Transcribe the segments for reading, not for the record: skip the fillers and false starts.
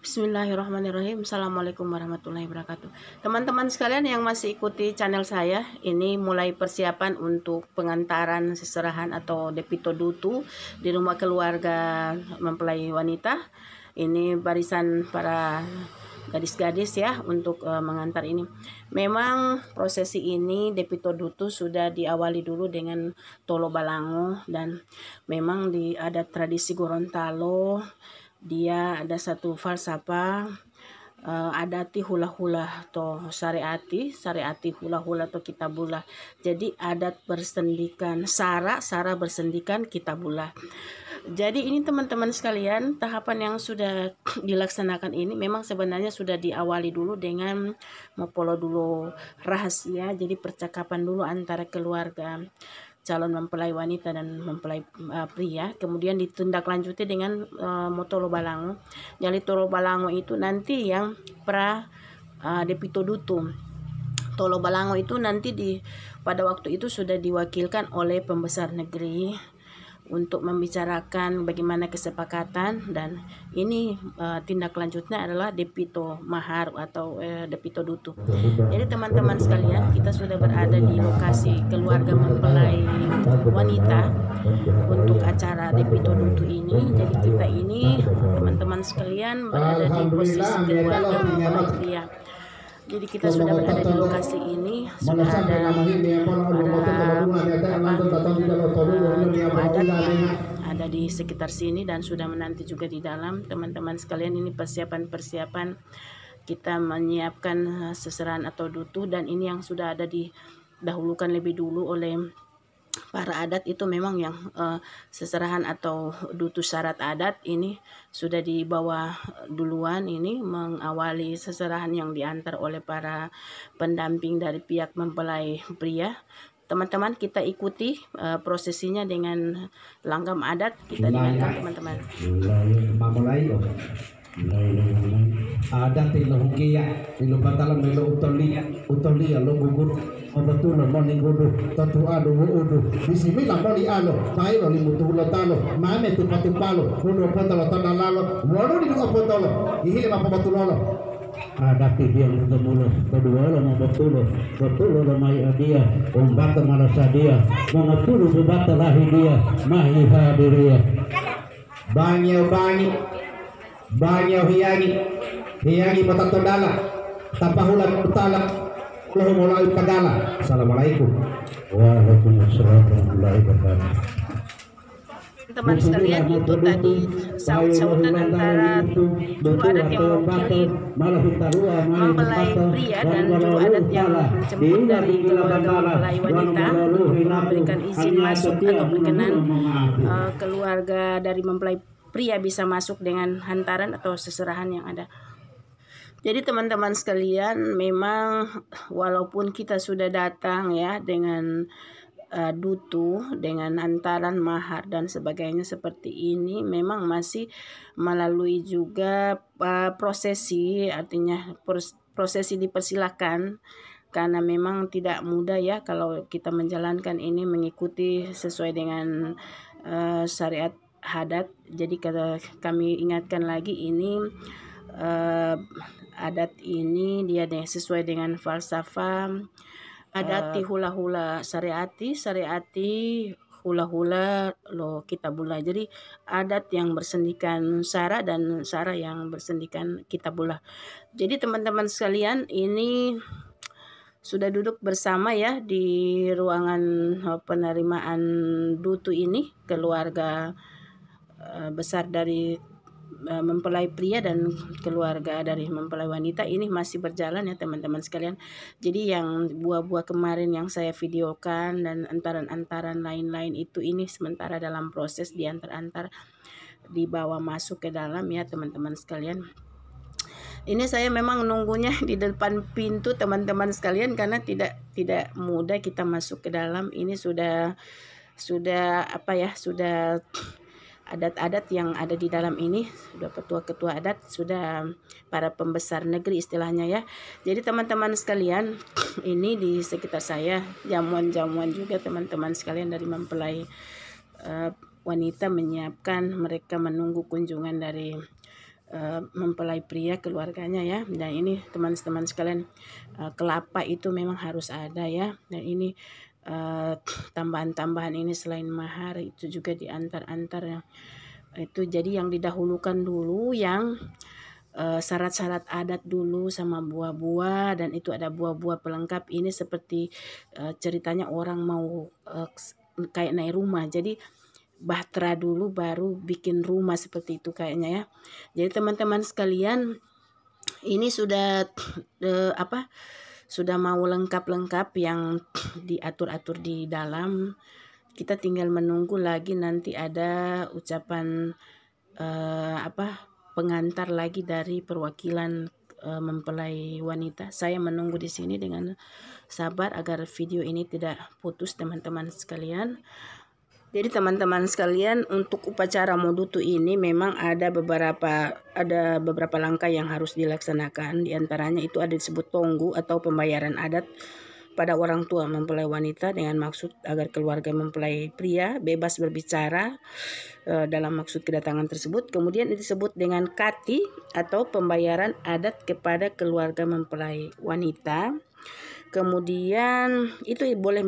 Bismillahirrahmanirrahim. Assalamualaikum warahmatullahi wabarakatuh. Teman-teman sekalian yang masih ikuti channel saya, ini mulai persiapan untuk pengantaran seserahan atau depito dutu di rumah keluarga mempelai wanita. Ini barisan para gadis-gadis ya untuk mengantar ini. Memang prosesi ini depito dutu sudah diawali dulu dengan tolo balango, dan memang di adat tradisi Gorontalo dia ada satu falsafah adati hula-hula to syariati hula-hula to kitabullah. Jadi adat bersendikan sara bersendikan kitabullah. Jadi ini teman-teman sekalian, tahapan yang sudah dilaksanakan ini memang sebenarnya sudah diawali dulu dengan mempolo dulu rahasia. Jadi percakapan dulu antara keluarga calon mempelai wanita dan mempelai pria, kemudian ditindaklanjuti dengan motolo balango. Jadi tolo balango itu nanti yang depito dutu. Tolo balango itu nanti pada waktu itu sudah diwakilkan oleh pembesar negeri untuk membicarakan bagaimana kesepakatan, dan ini tindak lanjutnya adalah depito mahar atau depito dutu. Jadi teman-teman sekalian, kita sudah berada di lokasi keluarga mempelai wanita untuk acara depito dutu ini. Jadi kita ini teman-teman sekalian berada di posisi keluarga mempelai pria. Jadi kita sudah berada di lokasi ini, sudah ada adat yang ada di sekitar sini dan sudah menanti juga di dalam. Teman-teman sekalian, ini persiapan kita menyiapkan seserahan atau dutu, dan ini yang sudah ada didahulukan lebih dulu oleh para adat. Itu memang yang seserahan atau dutu syarat adat ini sudah dibawa duluan, ini mengawali seserahan yang diantar oleh para pendamping dari pihak mempelai pria. Teman-teman, kita ikuti prosesinya dengan langgam adat. Kita dengarkan teman-teman. Ada tilo hukia tilo batalam melo utolia lo gugur obetulo lo ningudu tatu adu udu bisimi la moli alo mai lo limutulo talo mame tu patupalo uno potolo tanalalo wono di dua potolo ihile ma potolo ada dia mulo kedua lo mau betulo lo mai adia umbata malasadia mengatulu bubata lahi dia mahi hadiria banyak hiyangi potato dala tapahulan utala ulah mulai kagala. Assalamualaikum waalaikumsalam warahmatullahi wabarakatuh. Teman sekalian, itu tadi saut-sautan antara juru adat yang mewakili mempelai pria dan juru adat yang menjemput dari keluarga mempelai wanita untuk memberikan izin masuk atau berkenan keluarga dari mempelai pria bisa masuk dengan hantaran atau seserahan yang ada. Jadi teman-teman sekalian, memang walaupun kita sudah datang ya dengan dutu, dengan hantaran mahar dan sebagainya seperti ini, memang masih melalui juga prosesi, artinya prosesi dipersilakan, karena memang tidak mudah ya kalau kita menjalankan ini mengikuti sesuai dengan syariat adat. Jadi kami ingatkan lagi, ini adat ini dia sesuai dengan falsafah adati hula-hula syariati hula-hula lo kitabullah. Jadi adat yang bersendikan sara dan sara yang bersendikan kitabullah. Jadi teman-teman sekalian, ini sudah duduk bersama ya di ruangan penerimaan dutu ini keluarga besar dari mempelai pria dan keluarga dari mempelai wanita. Ini masih berjalan ya teman-teman sekalian. Jadi yang buah-buah kemarin yang saya videokan dan antaran-antaran lain-lain itu, ini sementara dalam proses diantar-antar dibawa masuk ke dalam ya teman-teman sekalian. Ini saya memang nunggunya di depan pintu teman-teman sekalian, karena tidak mudah kita masuk ke dalam. Ini sudah adat-adat yang ada di dalam ini, sudah ketua-ketua adat, sudah para pembesar negeri istilahnya ya. Jadi teman-teman sekalian, ini di sekitar saya jamuan-jamuan juga teman-teman sekalian dari mempelai wanita menyiapkan, mereka menunggu kunjungan dari mempelai pria keluarganya ya. Dan ini teman-teman sekalian, kelapa itu memang harus ada ya. Dan ini tambahan-tambahan ini selain mahar itu juga diantar-antar ya. Itu jadi yang didahulukan dulu yang syarat-syarat adat dulu sama buah-buah, dan itu ada buah-buah pelengkap. Ini seperti ceritanya orang mau kayak naik rumah, jadi bahtera dulu baru bikin rumah seperti itu kayaknya ya. Jadi teman-teman sekalian, ini sudah sudah mau lengkap-lengkap yang diatur-atur di dalam. Kita tinggal menunggu lagi nanti ada ucapan pengantar lagi dari perwakilan mempelai wanita. Saya menunggu di sini dengan sabar agar video ini tidak putus teman-teman sekalian. Jadi teman-teman sekalian, untuk upacara modutu ini memang ada beberapa langkah yang harus dilaksanakan. Di antaranya itu ada disebut tonggu atau pembayaran adat pada orang tua mempelai wanita dengan maksud agar keluarga mempelai pria bebas berbicara dalam maksud kedatangan tersebut. Kemudian disebut dengan kati atau pembayaran adat kepada keluarga mempelai wanita. Kemudian itu boleh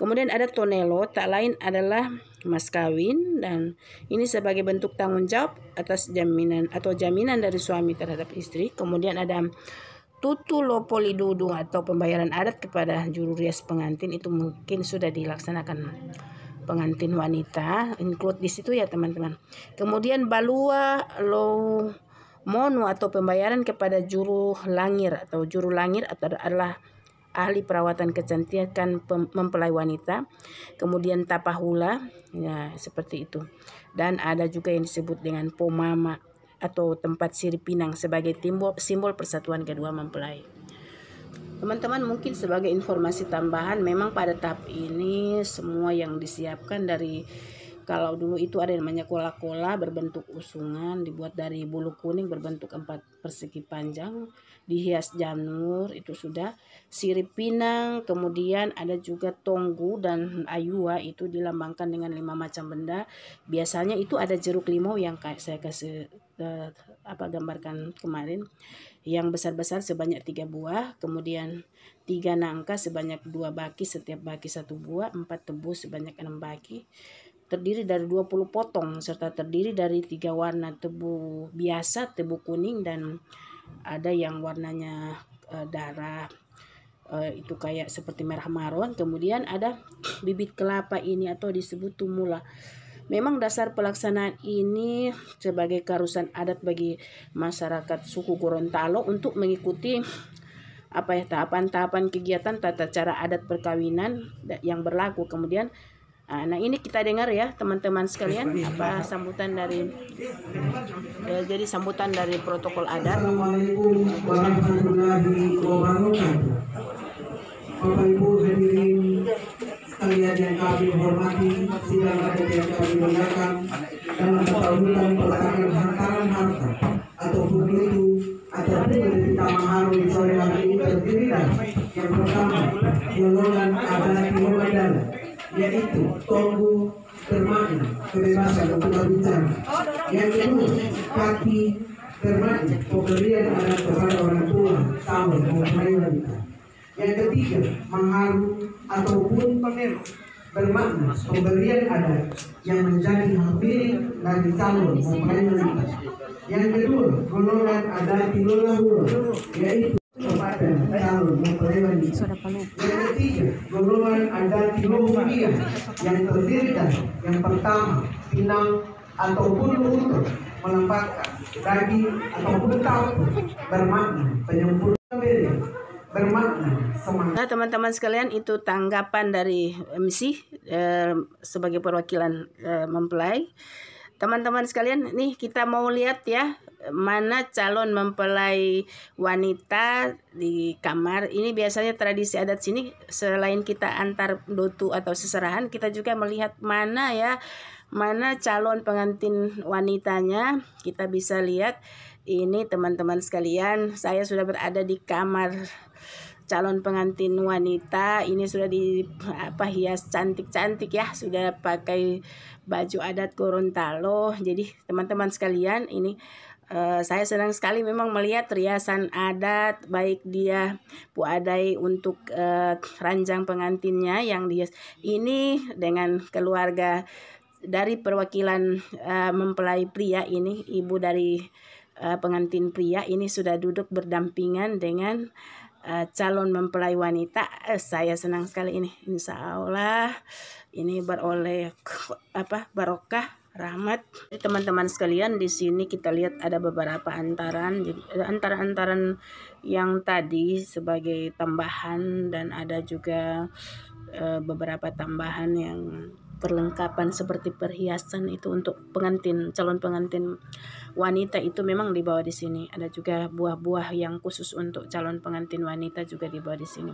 kemudian ada tonelo, tak lain adalah mas kawin, dan ini sebagai bentuk tanggung jawab atas jaminan dari suami terhadap istri. Kemudian ada tutu lopoli dudung atau pembayaran adat kepada juru rias pengantin, itu mungkin sudah dilaksanakan pengantin wanita, include di situ ya teman-teman. Kemudian balua lo monu atau pembayaran kepada juru langir adalah ahli perawatan kecantikan mempelai wanita. Kemudian tapahula ya seperti itu. Dan ada juga yang disebut dengan pomama atau tempat sirip pinang sebagai simbol persatuan kedua mempelai. Teman-teman, mungkin sebagai informasi tambahan, memang pada tahap ini semua yang disiapkan dari, kalau dulu itu ada yang namanya kola-kola berbentuk usungan, dibuat dari bulu kuning berbentuk 4 persegi panjang, dihias janur, itu sudah. Sirip pinang, kemudian ada juga tonggu dan ayua, itu dilambangkan dengan 5 macam benda. Biasanya itu ada jeruk limau yang saya kasih gambarkan kemarin, yang besar-besar sebanyak 3 buah, kemudian 3 nangka sebanyak 2 baki, setiap baki 1 buah, 4 tebu sebanyak 6 baki. Terdiri dari 20 potong serta terdiri dari 3 warna, tebu biasa, tebu kuning, dan ada yang warnanya darah, itu kayak seperti merah maron. Kemudian ada bibit kelapa ini atau disebut tumula. Memang dasar pelaksanaan ini sebagai keharusan adat bagi masyarakat suku Gorontalo untuk mengikuti tahapan-tahapan kegiatan tata cara adat perkawinan yang berlaku. Kemudian nah ini kita dengar ya teman-teman sekalian sambutan dari jadi sambutan dari protokol adat. Assalamualaikum warahmatullahi wabarakatuh. Bapak Ibu hadirin sekalian yang kami hormati, sidang adat yang kami muliakan, dalam perkawinan pelaksanaan hantaran harta atau begitu ataupun berita mahar di sore hari ini terdiri dari yang pertama golongan adat Muhammadan, yaitu tonggu bermakna kebebasan untuk berbicara. Yang kedua, kaki bermakna pemberian adat kepada orang tua calon mempelai wanita. Yang ketiga, maharu ataupun panero bermakna pemberian adat yang menjadi hak milik dari calon mempelai wanita. Yang kedua, golongan adat tilolahu, yaitu kepada calon mempelai wanita. Yang ketiga, golongan adat tilohumia yang terdiri dari yang pertama, pinang ataupun lutut melambangkan daging ataupun tahu bermakna penyempurna beri, bermakna semangat. Nah teman-teman sekalian, itu tanggapan dari MC sebagai perwakilan mempelai. Teman-teman sekalian, nih kita mau lihat ya mana calon mempelai wanita di kamar. Ini biasanya tradisi adat sini, selain kita antar dotu atau seserahan, kita juga melihat mana calon pengantin wanitanya. Kita bisa lihat ini teman-teman sekalian, saya sudah berada di kamar calon pengantin wanita. Ini sudah hias cantik-cantik ya, sudah pakai baju adat Gorontalo. Jadi teman-teman sekalian, ini Saya senang sekali memang melihat riasan adat, baik dia puadai untuk ranjang pengantinnya yang dia ini dengan keluarga dari perwakilan mempelai pria ini, ibu dari pengantin pria ini sudah duduk berdampingan dengan calon mempelai wanita. Saya senang sekali ini, insya Allah ini beroleh barokah rahmat. Teman-teman sekalian, di sini kita lihat ada beberapa antaran, antara-antaran yang tadi sebagai tambahan, dan ada juga beberapa tambahan yang perlengkapan seperti perhiasan itu untuk calon pengantin wanita itu memang dibawa di sini. Ada juga buah-buah yang khusus untuk calon pengantin wanita juga dibawa di sini.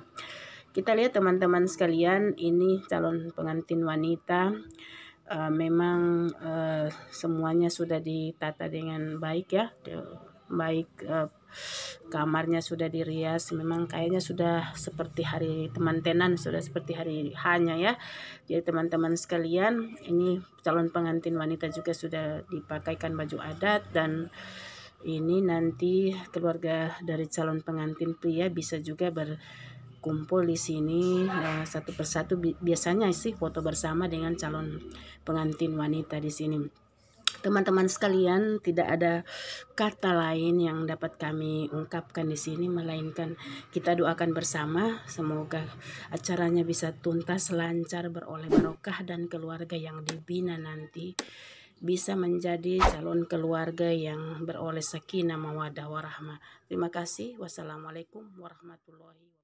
Kita lihat teman-teman sekalian, ini calon pengantin wanita. Memang semuanya sudah ditata dengan baik ya, baik. Kamarnya sudah dirias, memang kayaknya sudah seperti hari temantenan, sudah seperti hari hanya ya. Jadi teman-teman sekalian, ini calon pengantin wanita juga sudah dipakaikan baju adat, dan ini nanti keluarga dari calon pengantin pria bisa juga kumpul di sini satu persatu. Biasanya sih foto bersama dengan calon pengantin wanita di sini. Teman-teman sekalian, tidak ada kata lain yang dapat kami ungkapkan di sini melainkan kita doakan bersama semoga acaranya bisa tuntas, lancar, beroleh barokah, dan keluarga yang dibina nanti bisa menjadi calon keluarga yang beroleh sakinah mawaddah warahmah. Terima kasih. Wassalamualaikum warahmatullahi wabarakatuh.